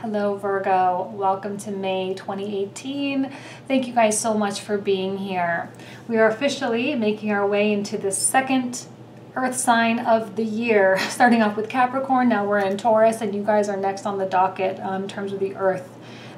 Hello Virgo, welcome to May 2018. Thank you guys so much for being here. We are officially making our way into the second Earth sign of the year, starting off with Capricorn. Now we're in Taurus, and you guys are next on the docket in terms of the Earth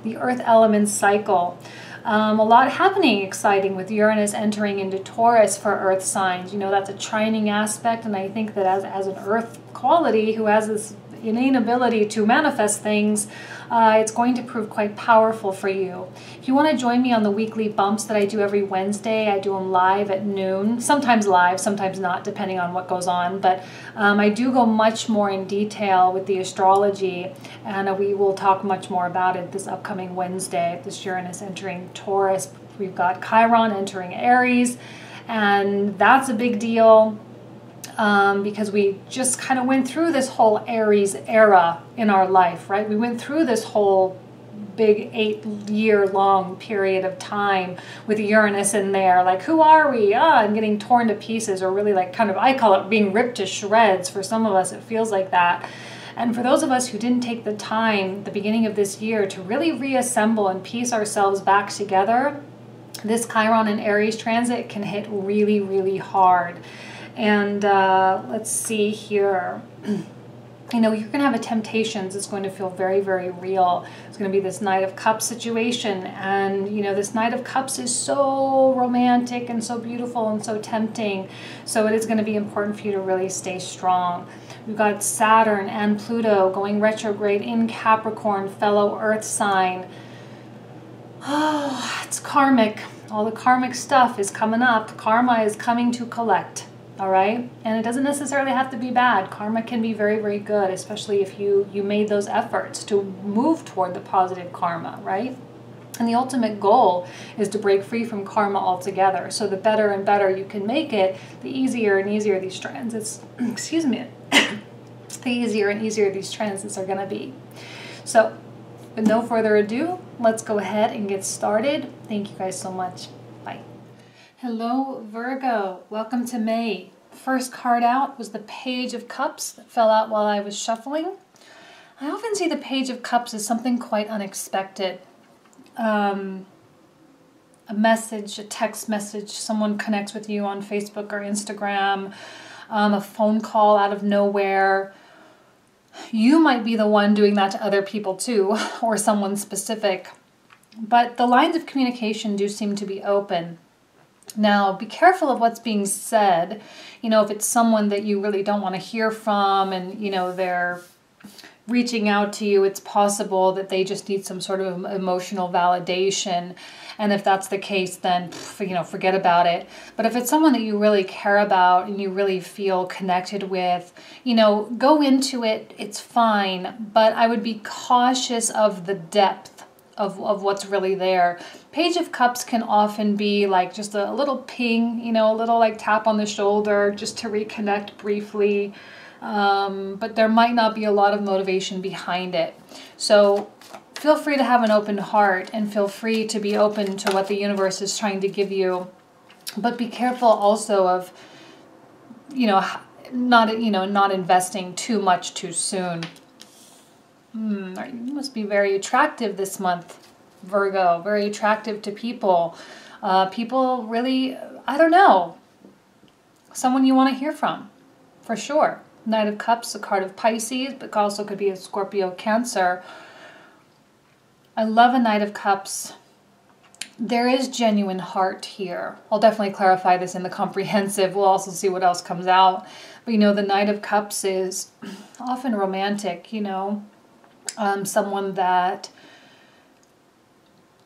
element cycle. A lot happening exciting with Uranus entering into Taurus for Earth signs. You know, that's a trining aspect, and I think that as an Earth quality who has this innate ability to manifest things, it's going to prove quite powerful for you. If you want to join me on the weekly bumps that I do every Wednesday, I do them live at noon, sometimes live, sometimes not, depending on what goes on, but I do go much more in detail with the astrology, and we will talk much more about it this upcoming Wednesday, this Uranus entering Taurus. We've got Chiron entering Aries, and that's a big deal. Because we just kind of went through this whole Aries era in our life, right? We went through this whole big 8-year-long period of time with Uranus in there. Like, who are we? And getting torn to pieces, or really like kind of, I call it being ripped to shreds. For some of us, it feels like that. And for those of us who didn't take the time at the beginning of this year to really reassemble and piece ourselves back together, this Chiron and Aries transit can hit really, really hard. And let's see here. You know, you're going to have a temptations. It's going to feel very, very real. It's going to be this Knight of Cups situation. And, you know, this Knight of Cups is so romantic and so beautiful and so tempting. So it is going to be important for you to really stay strong. We've got Saturn and Pluto going retrograde in Capricorn, fellow Earth sign. Oh, it's karmic. All the karmic stuff is coming up. Karma is coming to collect. All right, and it doesn't necessarily have to be bad. Karma can be very, very good, especially if you made those efforts to move toward the positive karma, right? And the ultimate goal is to break free from karma altogether. So the better and better you can make it, the easier and easier these transits, excuse me, the easier and easier these transits are going to be. So with no further ado, let's go ahead and get started. Thank you guys so much. Bye. Hello Virgo, welcome to May. First card out was the Page of Cups that fell out while I was shuffling. I often see the Page of Cups as something quite unexpected. A message, a text message, someone connects with you on Facebook or Instagram, a phone call out of nowhere. You might be the one doing that to other people too, or someone specific. But the lines of communication do seem to be open. Now, be careful of what's being said. You know, if it's someone that you really don't want to hear from and, you know, they're reaching out to you, it's possible that they just need some sort of emotional validation. And if that's the case, then, you know, forget about it. But if it's someone that you really care about and you really feel connected with, you know, go into it. It's fine. But I would be cautious of the depth of what's really there. Page of Cups can often be like just a little ping, you know, a little like tap on the shoulder just to reconnect briefly. But there might not be a lot of motivation behind it. So feel free to have an open heart and feel free to be open to what the universe is trying to give you. But be careful also of, you know, not investing too much too soon. You must be very attractive this month, Virgo. Very attractive to people. People really, I don't know, someone you want to hear from, for sure. Knight of Cups, a card of Pisces, but also could be a Scorpio, Cancer. I love a Knight of Cups. There is genuine heart here. I'll definitely clarify this in the comprehensive. We'll also see what else comes out. But, you know, the Knight of Cups is often romantic, you know. Someone that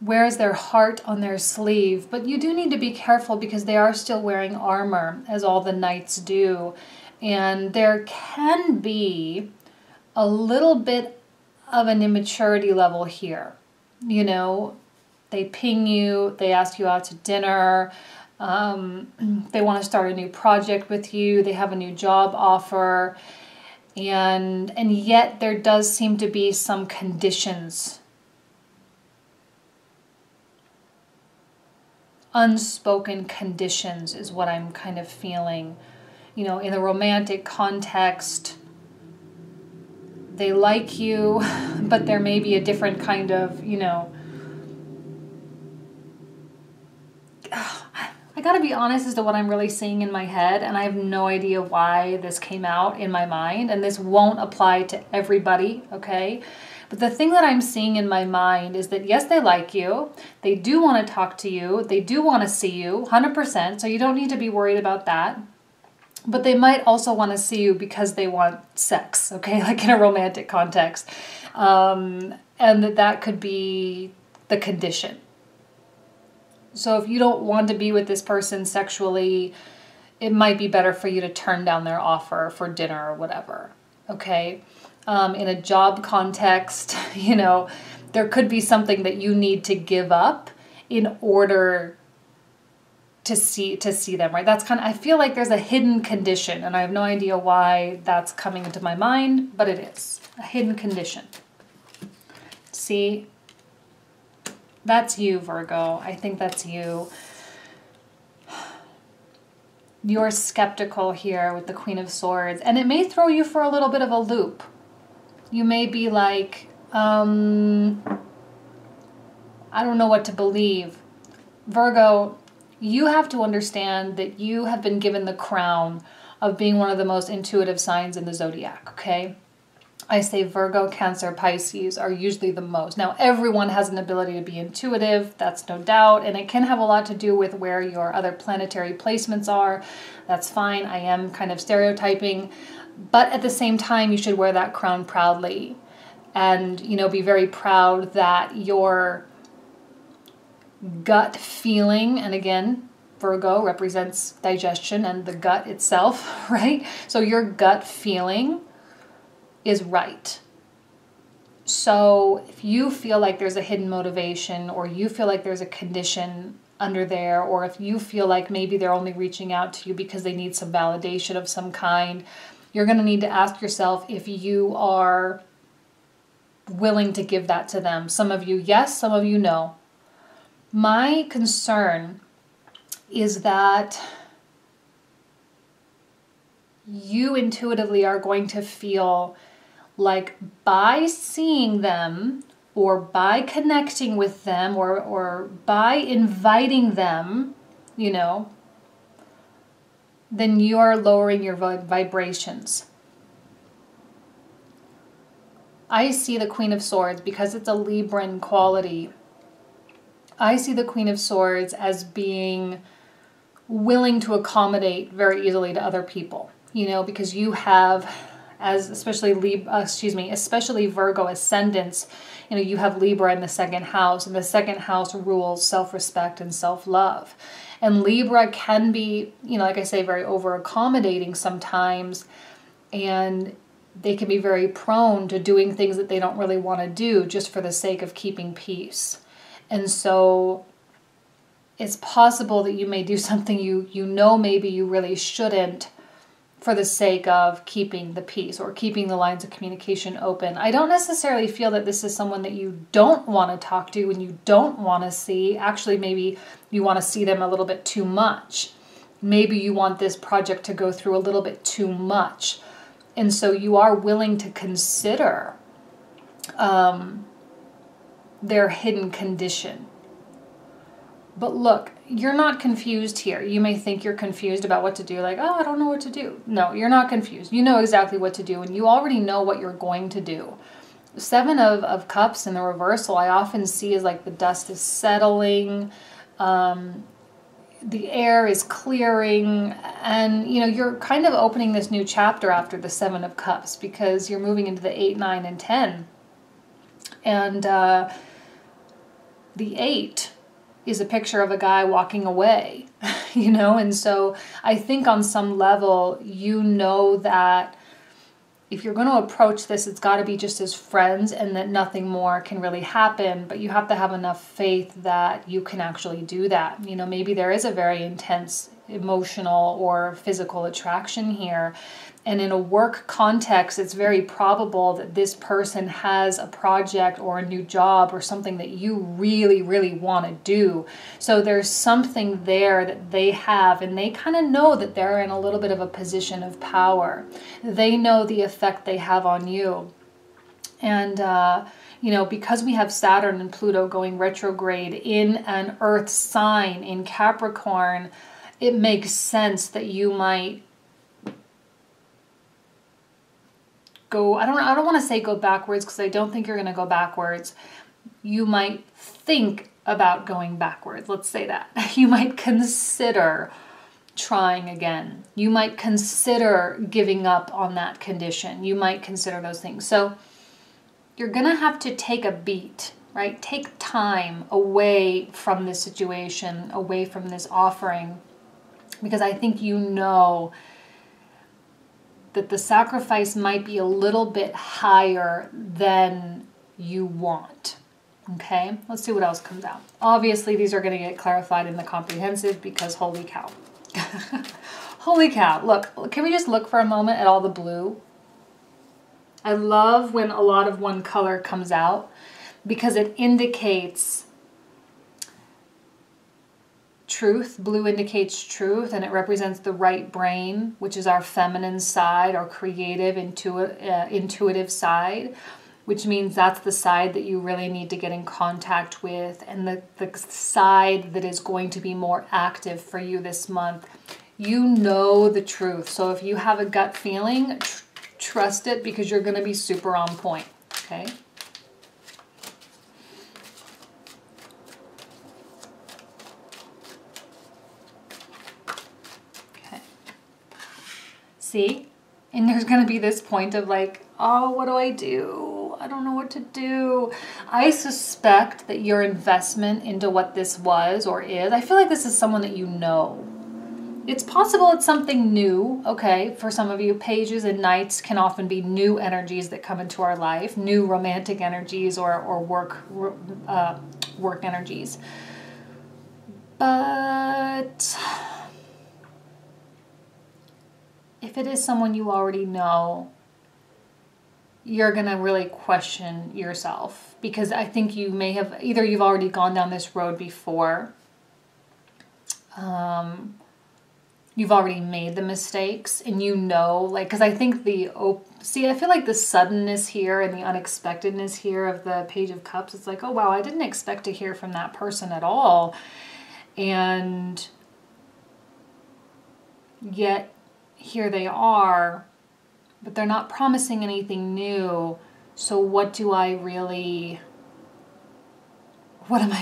wears their heart on their sleeve. But you do need to be careful because they are still wearing armor, as all the knights do. And there can be a little bit of an immaturity level here. You know, they ping you, they ask you out to dinner, they want to start a new project with you, they have a new job offer. And yet there does seem to be some conditions. Unspoken conditions is what I'm kind of feeling. You know, in the romantic context, they like you, but there may be a different kind of, you know, I gotta be honest as to what I'm really seeing in my head, and I have no idea why this came out in my mind, and this won't apply to everybody, okay? But the thing that I'm seeing in my mind is that, yes, they like you, they do want to talk to you, they do want to see you, 100%, so you don't need to be worried about that. But they might also want to see you because they want sex, okay, like in a romantic context. And that could be the condition. So if you don't want to be with this person sexually, it might be better for you to turn down their offer for dinner or whatever, okay? In a job context, you know, there could be something that you need to give up in order to see them, right? That's kind of, I feel like there's a hidden condition, and I have no idea why that's coming into my mind, but it is a hidden condition. See? That's you, Virgo. I think that's you. You're skeptical here with the Queen of Swords, and it may throw you for a little bit of a loop. You may be like, I don't know what to believe. Virgo, you have to understand that you have been given the crown of being one of the most intuitive signs in the zodiac, okay? I say Virgo, Cancer, Pisces are usually the most. Now, everyone has an ability to be intuitive, that's no doubt, and it can have a lot to do with where your other planetary placements are. That's fine, I am kind of stereotyping, but at the same time, you should wear that crown proudly and, you know, be very proud that your gut feeling, and again, Virgo represents digestion and the gut itself, right? So your gut feeling is right. So if you feel like there's a hidden motivation, or you feel like there's a condition under there, or if you feel like maybe they're only reaching out to you because they need some validation of some kind, you're going to need to ask yourself if you are willing to give that to them. Some of you, yes, some of you, no. My concern is that you intuitively are going to feel like by seeing them, or by connecting with them, or by inviting them, you know, then you are lowering your vibrations. I see the Queen of Swords, because it's a Libran quality, I see the Queen of Swords as being willing to accommodate very easily to other people, you know, because you have, as especially Virgo ascendants, you know, you have Libra in the second house, and the second house rules self-respect and self-love. And Libra can be, you know, like I say, very over-accommodating sometimes, and they can be very prone to doing things that they don't really want to do just for the sake of keeping peace. And so it's possible that you may do something you know maybe you really shouldn't, for the sake of keeping the peace or keeping the lines of communication open. I don't necessarily feel that this is someone that you don't want to talk to and you don't want to see. Actually, maybe you want to see them a little bit too much. Maybe you want this project to go through a little bit too much. And so you are willing to consider their hidden condition. But look, you're not confused here. You may think you're confused about what to do, like, oh, I don't know what to do. No, you're not confused. You know exactly what to do, and you already know what you're going to do. Seven of Cups in the reversal, I often see as like the dust is settling, the air is clearing, and, you know, you're kind of opening this new chapter after the Seven of Cups, because you're moving into the 8, 9, and 10. And the 8 is a picture of a guy walking away, you know? And so I think on some level, you know that if you're going to approach this, it's got to be just as friends, and that nothing more can really happen, but you have to have enough faith that you can actually do that. You know, maybe there is a very intense emotional or physical attraction here. And in a work context, it's very probable that this person has a project or a new job or something that you really, really want to do. So there's something there that they have, and they kind of know that they're in a little bit of a position of power. They know the effect they have on you. And, you know, because we have Saturn and Pluto going retrograde in an earth sign in Capricorn, it makes sense that you might go, I don't want to say go backwards, because I don't think you're going to go backwards. You might think about going backwards. Let's say that. You might consider trying again. You might consider giving up on that condition. You might consider those things. So you're going to have to take a beat, right? Take time away from this situation, away from this offering, because I think you know that the sacrifice might be a little bit higher than you want. Okay, let's see what else comes out. Obviously, these are going to get clarified in the comprehensive, because holy cow. Holy cow. Look, can we just look for a moment at all the blue? I love when a lot of one color comes out, because it indicates truth. Blue indicates truth, and it represents the right brain, which is our feminine side, our creative, intuitive side, which means that's the side that you really need to get in contact with, and the side that is going to be more active for you this month. You know the truth. So if you have a gut feeling, trust it, because you're going to be super on point. Okay. Okay. See? And there's going to be this point of like, oh, what do I do? I don't know what to do. I suspect that your investment into what this was or is, I feel like this is someone that you know. It's possible it's something new, okay? For some of you, pages and knights can often be new energies that come into our life, new romantic energies or work energies. But if it is someone you already know, you're going to really question yourself, because I think you may have, either you've already gone down this road before, you've already made the mistakes, and you know, like, because I think I feel like the suddenness here and the unexpectedness here of the Page of Cups, it's like, oh wow, I didn't expect to hear from that person at all, and yet here they are, but they're not promising anything new. So what am I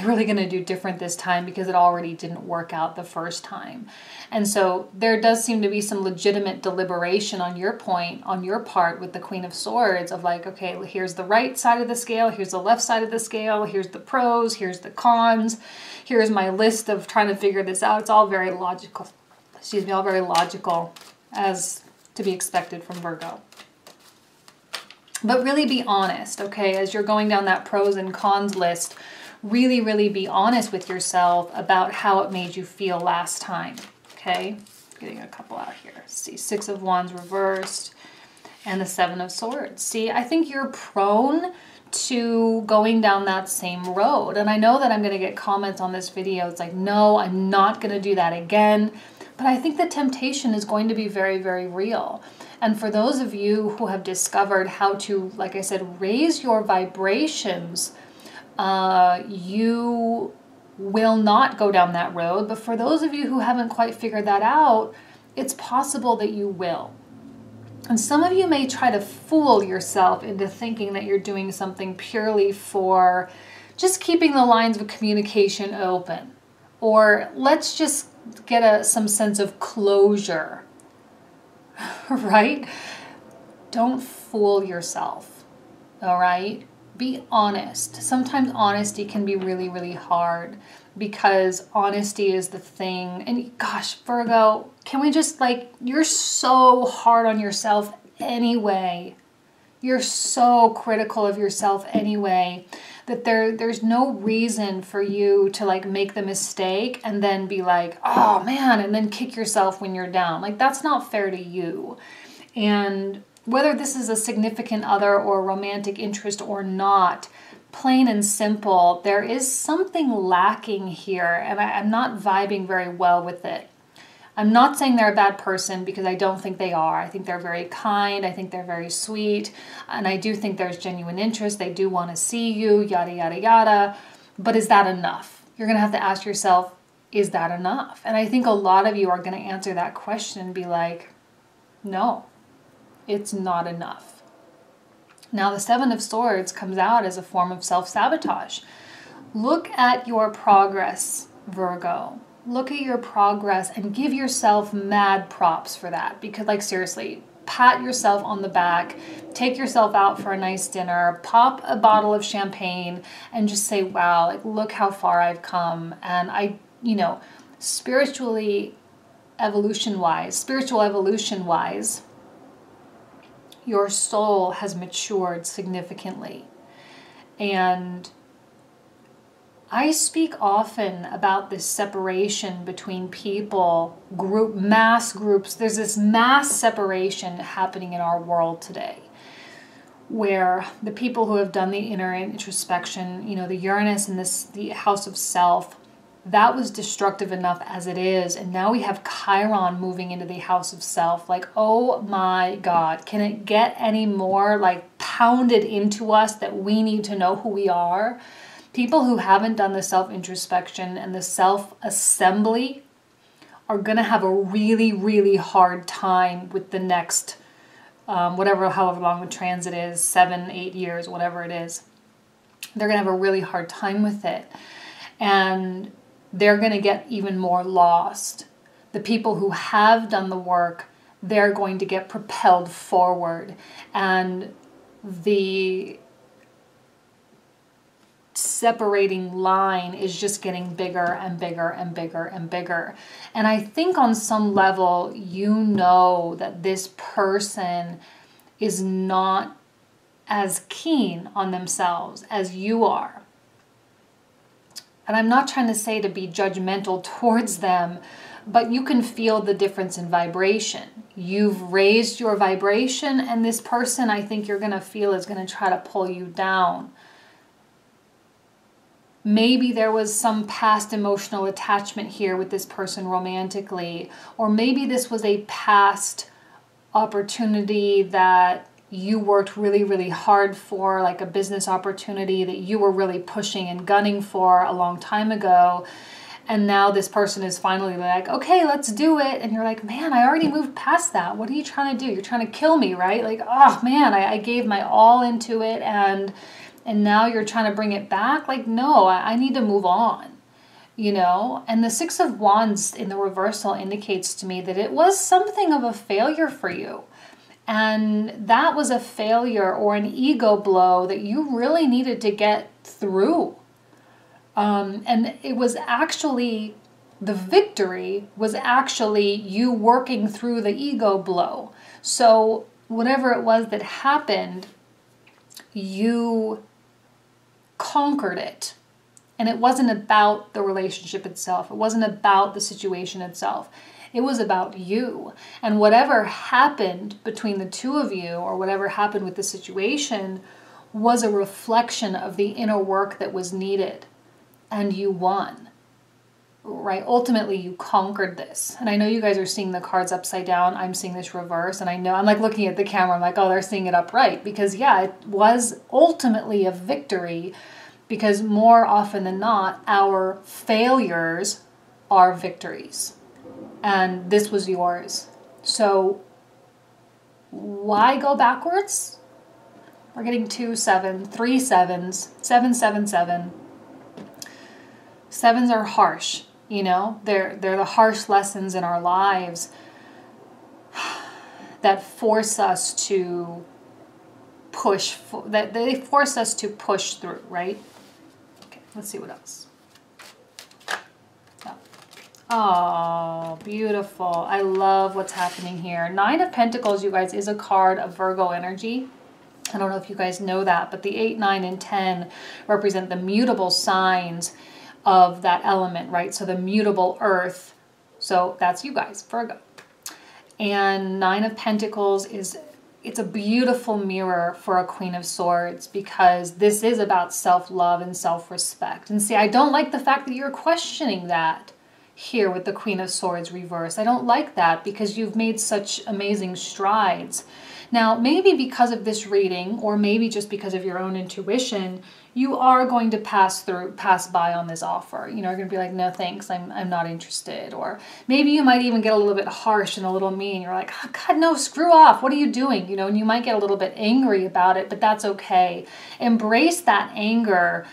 really going to do different this time, because it already didn't work out the first time? And so there does seem to be some legitimate deliberation on your part with the Queen of Swords of like, okay, here's the right side of the scale, here's the left side of the scale, here's the pros, here's the cons, here's my list of trying to figure this out. It's all very logical. Excuse me, all very logical, as to be expected from Virgo. But really be honest, okay? As you're going down that pros and cons list, really, really be honest with yourself about how it made you feel last time, okay? Getting a couple out here. See, Six of Wands reversed and the Seven of Swords. See, I think you're prone to going down that same road. And I know that I'm going to get comments on this video. It's like, no, I'm not going to do that again. But I think the temptation is going to be very, very real. And for those of you who have discovered how to, like I said, raise your vibrations, you will not go down that road. But for those of you who haven't quite figured that out, it's possible that you will. And some of you may try to fool yourself into thinking that you're doing something purely for just keeping the lines of communication open. Or let's just get some sense of closure, right? Don't fool yourself, all right? Be honest. Sometimes honesty can be really, really hard, because honesty is the thing. And gosh, Virgo, can we just you're so hard on yourself anyway. You're so critical of yourself anyway, that there's no reason for you to make the mistake and then be like, oh man, and then kick yourself when you're down. That's not fair to you. And whether this is a significant other or a romantic interest or not, plain and simple, there is something lacking here, and I'm not vibing very well with it. I'm not saying they're a bad person, because I don't think they are. I think they're very kind. I think they're very sweet. And I do think there's genuine interest. They do want to see you, yada, yada, yada. But is that enough? You're going to have to ask yourself, is that enough? And I think a lot of you are going to answer that question and be like, no, it's not enough. Now, the Seven of Swords comes out as a form of self-sabotage. Look at your progress, Virgo. Look at your progress and give yourself mad props for that. Because, like, seriously, pat yourself on the back, take yourself out for a nice dinner, pop a bottle of champagne, and just say, wow, like, look how far I've come. And spiritual evolution-wise, your soul has matured significantly. And I speak often about this separation between people, mass groups. There's this mass separation happening in our world today, where the people who have done the inner introspection, the Uranus and the house of self, that was destructive enough as it is. And now we have Chiron moving into the house of self. Like, oh my God, can it get any more like pounded into us that we need to know who we are? People who haven't done the self-introspection and the self-assembly are going to have a really, really hard time with the next, however long the transit is, 7, 8 years, whatever it is. They're going to have a really hard time with it. And they're going to get even more lost. The people who have done the work, they're going to get propelled forward. And the separating line is just getting bigger and bigger and bigger and bigger. And I think on some level, you know that this person is not as keen on themselves as you are. And I'm not trying to say to be judgmental towards them, but you can feel the difference in vibration. You've raised your vibration, and this person, I think you're going to feel, is going to try to pull you down. Maybe there was some past emotional attachment here with this person romantically, or maybe this was a past opportunity that you worked really, really hard for, like a business opportunity that you were really pushing and gunning for a long time ago. And now this person is finally like, okay, let's do it. And you're like, man, I already moved past that. What are you trying to do? You're trying to kill me, right? Like, oh man, I gave my all into it, and now you're trying to bring it back. Like, no, I need to move on, And the Six of Wands in the reversal indicates to me that it was something of a failure for you. And that was a failure or an ego blow that you really needed to get through. And it was actually, the victory was actually you working through the ego blow. So whatever it was that happened, you conquered it. And it wasn't about the relationship itself. It wasn't about the situation itself. It was about you. And whatever happened between the two of you, or whatever happened with the situation, was a reflection of the inner work that was needed. And you won, right? Ultimately, you conquered this. And I know you guys are seeing the cards upside down. I'm seeing this reverse. And I know, I'm like looking at the camera. I'm like, oh, they're seeing it upright. Because yeah, it was ultimately a victory. Because more often than not, our failures are victories. And this was yours. So why go backwards? We're getting 2 7, 3 7s, 7 7 7. Sevens are harsh, They're the harsh lessons in our lives that force us to push, that they force us to push through, right? Okay, let's see what else. Oh, beautiful. I love what's happening here. 9 of Pentacles, you guys, is a card of Virgo energy. I don't know if you guys know that, but the 8, 9, and 10 represent the mutable signs of that element, right? So the mutable earth. So that's you guys, Virgo. And 9 of Pentacles it's a beautiful mirror for a Queen of Swords, because this is about self-love and self-respect. And see, I don't like the fact that you're questioning that. here with the Queen of Swords reversed. I don't like that because you've made such amazing strides. Now, maybe because of this reading, or maybe just because of your own intuition, you are going to pass by on this offer. You know, you're going to be like, no thanks, I'm not interested. Or maybe you might even get a little bit harsh and a little mean. You're like, oh, God, no, screw off. What are you doing? You know, and you might get a little bit angry about it, but that's okay. Embrace that anger,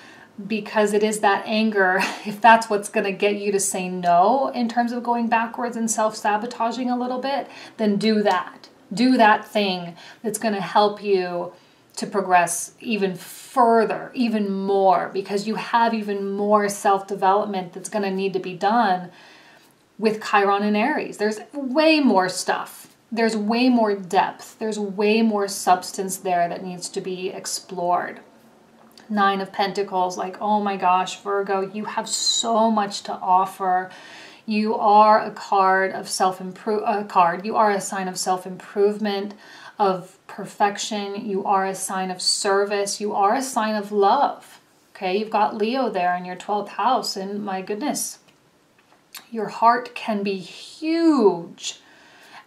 because it is that anger, if that's what's going to get you to say no in terms of going backwards and self-sabotaging a little bit, then do that. Do that thing that's going to help you to progress even further, even more, because you have even more self-development that's going to need to be done with Chiron and Aries. There's way more stuff. There's way more depth. There's way more substance there that needs to be explored. Nine of Pentacles, like, oh my gosh, Virgo, you have so much to offer. You are a card of you are a sign of self-improvement, of perfection. You are a sign of service. You are a sign of love. Okay, you've got Leo there in your 12th house, and my goodness, your heart can be huge.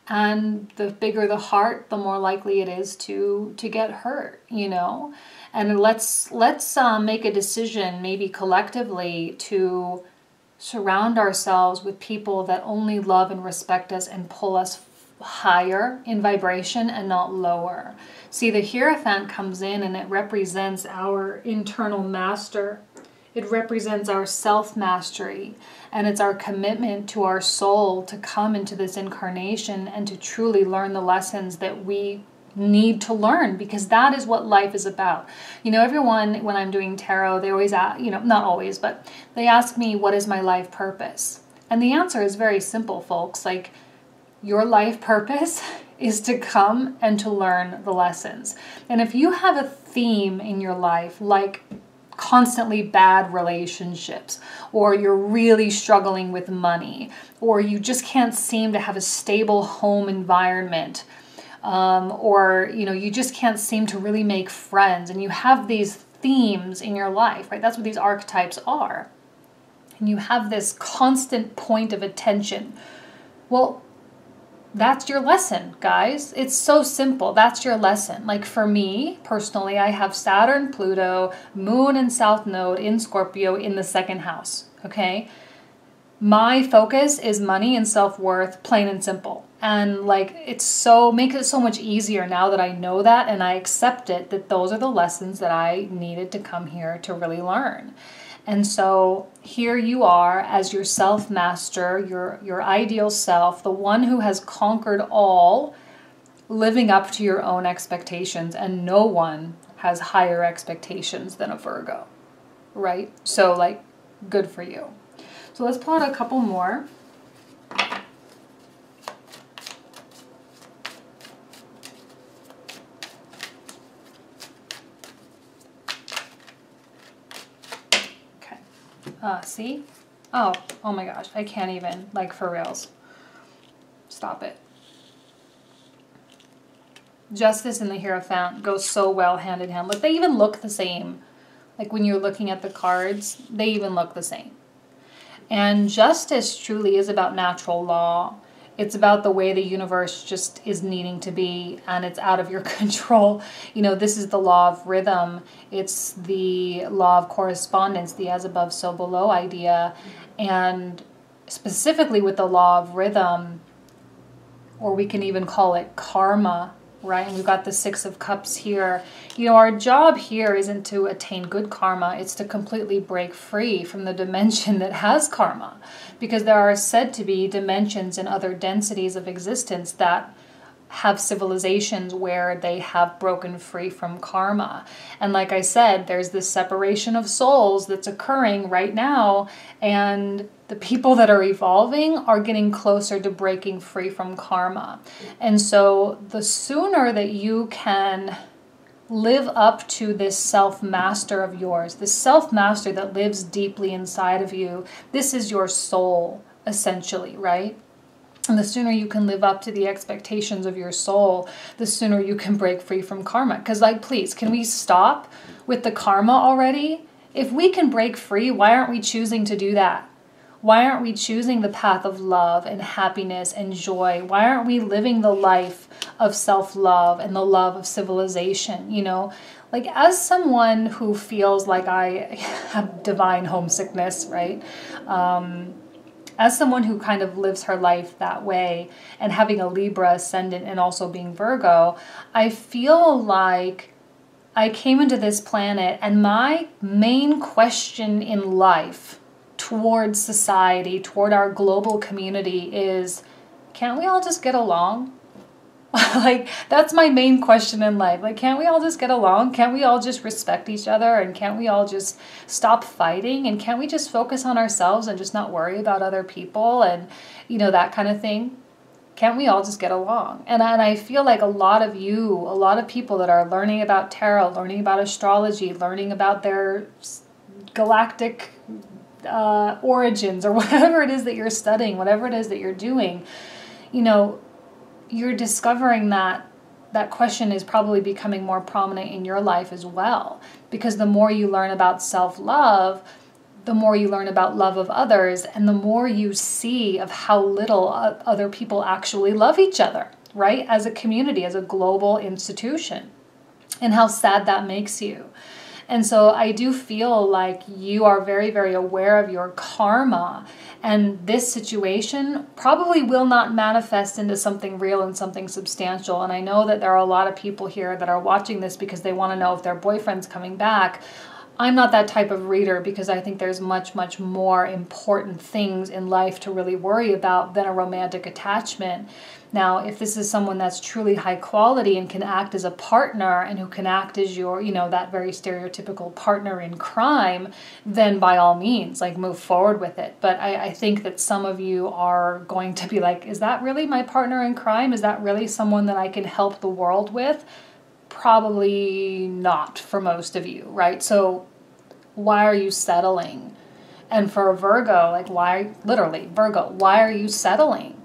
And the bigger the heart, the more likely it is to get hurt, you know. And let's make a decision, maybe collectively, to surround ourselves with people that only love and respect us and pull us higher in vibration and not lower. See, the Hierophant comes in and it represents our internal master. It represents our self-mastery, and it's our commitment to our soul to come into this incarnation and to truly learn the lessons that we need to learn, because that is what life is about. You know, everyone, when I'm doing tarot, they always ask, you know, not always, but they ask me, what is my life purpose? And the answer is very simple, folks. Like, your life purpose is to come and to learn the lessons. And if you have a theme in your life, like constantly bad relationships, or you're really struggling with money, or you just can't seem to have a stable home environment, or, you know, you just can't seem to really make friends, and you have these themes in your life, right? That's what these archetypes are. And you have this constant point of attention. Well, that's your lesson, guys. It's so simple. That's your lesson. Like for me, personally, I have Saturn, Pluto, Moon, and South Node in Scorpio in the second house, okay? My focus is money and self-worth, plain and simple. And like, makes it so much easier now that I know that and I accept it, that those are the lessons that I needed to come here to really learn. And so here you are as your self-master, your ideal self, the one who has conquered all, living up to your own expectations. And no one has higher expectations than a Virgo, right? So like, good for you. So let's pull out a couple more. See? Oh my gosh, I can't even, like, for reals. Stop it. Justice and the Hierophant go so well hand in hand. Look, they even look the same. Like when you're looking at the cards, they even look the same. And justice truly is about natural law. It's about the way the universe just is needing to be, and it's out of your control. You know, this is the law of rhythm. It's the law of correspondence, the as above, so below idea. And specifically with the law of rhythm, or we can even call it karma, right? And we've got the Six of Cups here. You know, our job here isn't to attain good karma. It's to completely break free from the dimension that has karma. Because there are said to be dimensions and other densities of existence that have civilizations where they have broken free from karma. And like I said, there's this separation of souls that's occurring right now, and the people that are evolving are getting closer to breaking free from karma. And so the sooner that you can live up to this self-master of yours, this self-master that lives deeply inside of you, this is your soul, essentially, right? And the sooner you can live up to the expectations of your soul, the sooner you can break free from karma. Because, like, please, can we stop with the karma already? If we can break free, why aren't we choosing to do that? Why aren't we choosing the path of love and happiness and joy? Why aren't we living the life of self-love and the love of civilization? You know, like as someone who feels like I have divine homesickness, right? As someone who kind of lives her life that way, and having a Libra ascendant and also being Virgo, I feel like I came into this planet and my main question in life towards society, toward our global community is, can't we all just get along? Like, that's my main question in life. Like, can't we all just get along? Can't we all just respect each other? And can't we all just stop fighting? And can't we just focus on ourselves and just not worry about other people and, you know, that kind of thing? Can't we all just get along? And I feel like a lot of people that are learning about tarot, learning about astrology, learning about their galactic origins, or whatever it is that you're studying, whatever it is that you're doing, you know, you're discovering that that question is probably becoming more prominent in your life as well. Because the more you learn about self-love, the more you learn about love of others, and the more you see of how little other people actually love each other, right? As a community, as a global institution, and how sad that makes you. And so I do feel like you are very, very aware of your karma, and this situation probably will not manifest into something real and something substantial. And I know that there are a lot of people here that are watching this because they want to know if their boyfriend's coming back. I'm not that type of reader, because I think there's much, much more important things in life to really worry about than a romantic attachment. Now, if this is someone that's truly high quality and can act as a partner, and who can act as your, you know, that very stereotypical partner in crime, then by all means, like, move forward with it. But I think that some of you are going to be like, is that really my partner in crime? Is that really someone that I can help the world with? Probably not for most of you, right? So why are you settling? And for a Virgo, like, why, literally, Virgo, why are you settling?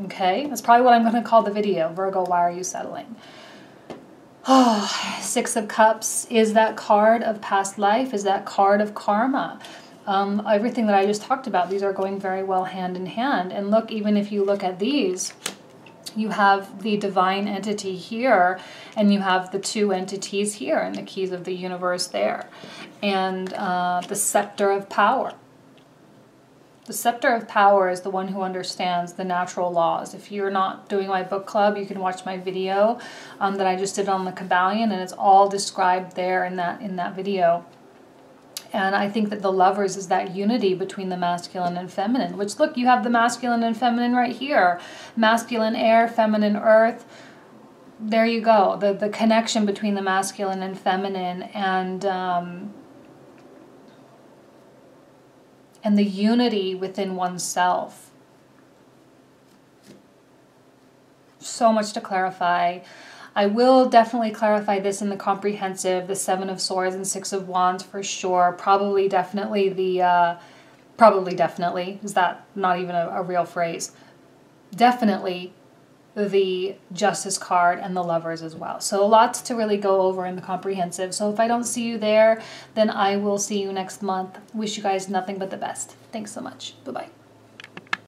Okay, that's probably what I'm going to call the video. Virgo, why are you settling? Oh, Six of Cups is that card of past life, is that card of karma. Everything that I just talked about, these are going very well hand in hand. And look, even if you look at these, you have the divine entity here, and you have the two entities here, and the keys of the universe there, and the scepter of power. The scepter of power is the one who understands the natural laws. If you're not doing my book club, you can watch my video that I just did on the Kabbalion, and it's all described there in that video. And I think that the Lovers is that unity between the masculine and feminine, which, look, you have the masculine and feminine right here. Masculine air, feminine earth. There you go. The connection between the masculine and feminine, and the unity within oneself. So much to clarify. I will definitely clarify this in the comprehensive, the Seven of Swords and Six of Wands for sure. Probably definitely the, is that not even a real phrase? Definitely the Justice card and the Lovers as well. So lots to really go over in the comprehensive. So if I don't see you there, then I will see you next month. Wish you guys nothing but the best. Thanks so much. Bye-bye.